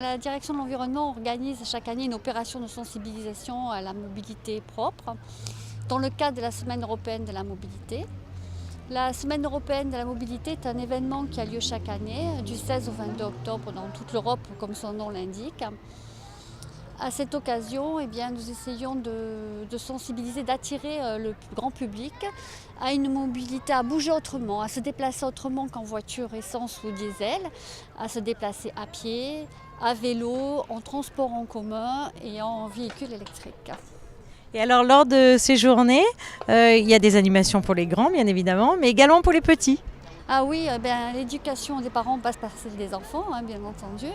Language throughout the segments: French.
La direction de l'environnement organise chaque année une opération de sensibilisation à la mobilité propre dans le cadre de la Semaine européenne de la mobilité. La Semaine européenne de la mobilité est un événement qui a lieu chaque année, du 16 au 22 octobre dans toute l'Europe, comme son nom l'indique. À cette occasion, nous essayons de sensibiliser, d'attirer le grand public à une mobilité, à bouger autrement, à se déplacer autrement qu'en voiture essence ou diesel, à se déplacer à pied, à vélo, en transport en commun et en véhicule électrique. Et alors, lors de ces journées, il y a des animations pour les grands, bien évidemment, mais également pour les petits. Ah oui, l'éducation des parents passe par celle des enfants, bien entendu.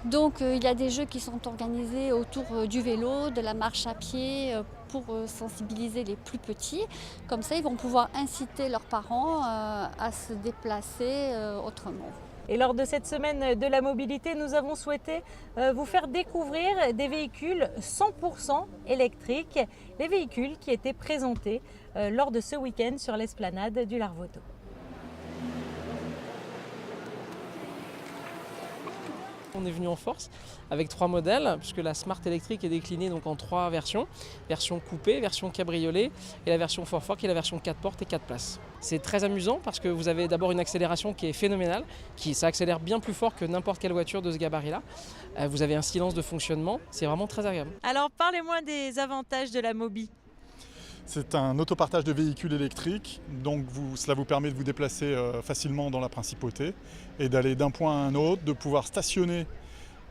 Donc il y a des jeux qui sont organisés autour du vélo, de la marche à pied pour sensibiliser les plus petits. Comme ça, ils vont pouvoir inciter leurs parents à se déplacer autrement. Et lors de cette semaine de la mobilité, nous avons souhaité vous faire découvrir des véhicules 100% électriques, les véhicules qui étaient présentés lors de ce week-end sur l'esplanade du Larvoto. On est venu en force avec 3 modèles, puisque la Smart électrique est déclinée donc en 3 versions. Version coupé, version cabriolet et la version Forfort qui est la version 4 portes et 4 places. C'est très amusant parce que vous avez d'abord une accélération qui est phénoménale, ça accélère bien plus fort que n'importe quelle voiture de ce gabarit-là. Vous avez un silence de fonctionnement, c'est vraiment très agréable. Alors parlez-moi des avantages de la Mobi. C'est un autopartage de véhicules électriques, donc cela vous permet de vous déplacer facilement dans la principauté et d'aller d'un point à un autre, de pouvoir stationner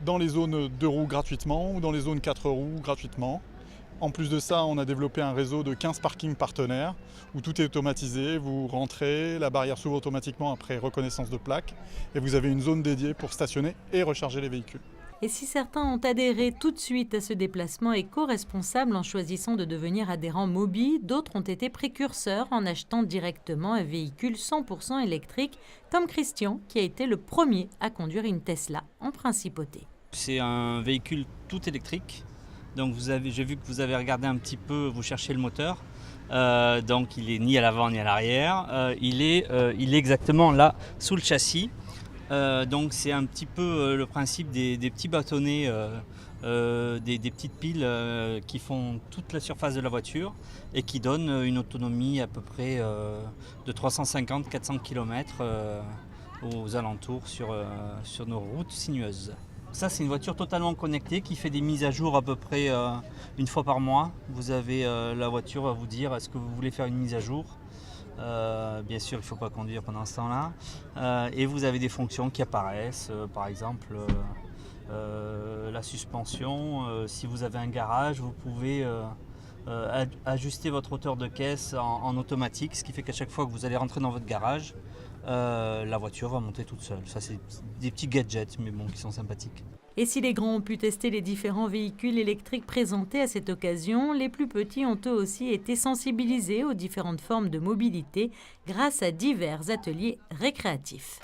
dans les zones 2 roues gratuitement ou dans les zones 4 roues gratuitement. En plus de ça, on a développé un réseau de 15 parkings partenaires où tout est automatisé. Vous rentrez, la barrière s'ouvre automatiquement après reconnaissance de plaque et vous avez une zone dédiée pour stationner et recharger les véhicules. Et si certains ont adhéré tout de suite à ce déplacement éco-responsable en choisissant de devenir adhérents Mobi, d'autres ont été précurseurs en achetant directement un véhicule 100% électrique, comme Christian, qui a été le premier à conduire une Tesla en principauté. C'est un véhicule tout électrique, donc j'ai vu que vous avez regardé un petit peu, vous cherchez le moteur. Donc il est ni à l'avant ni à l'arrière, il est exactement là sous le châssis. Donc c'est un petit peu le principe des petits bâtonnets, des petites piles qui font toute la surface de la voiture et qui donnent une autonomie à peu près de 350-400 km aux alentours sur nos routes sinueuses. Ça, c'est une voiture totalement connectée qui fait des mises à jour à peu près une fois par mois. Vous avez la voiture à vous dire est-ce que vous voulez faire une mise à jour. Bien sûr, il ne faut pas conduire pendant ce temps-là. Et vous avez des fonctions qui apparaissent, par exemple la suspension. Si vous avez un garage, vous pouvez ajuster votre hauteur de caisse en automatique, ce qui fait qu'à chaque fois que vous allez rentrer dans votre garage, la voiture va monter toute seule. Ça, c'est des petits gadgets, mais bon, qui sont sympathiques. Et si les grands ont pu tester les différents véhicules électriques présentés à cette occasion, les plus petits ont eux aussi été sensibilisés aux différentes formes de mobilité grâce à divers ateliers récréatifs.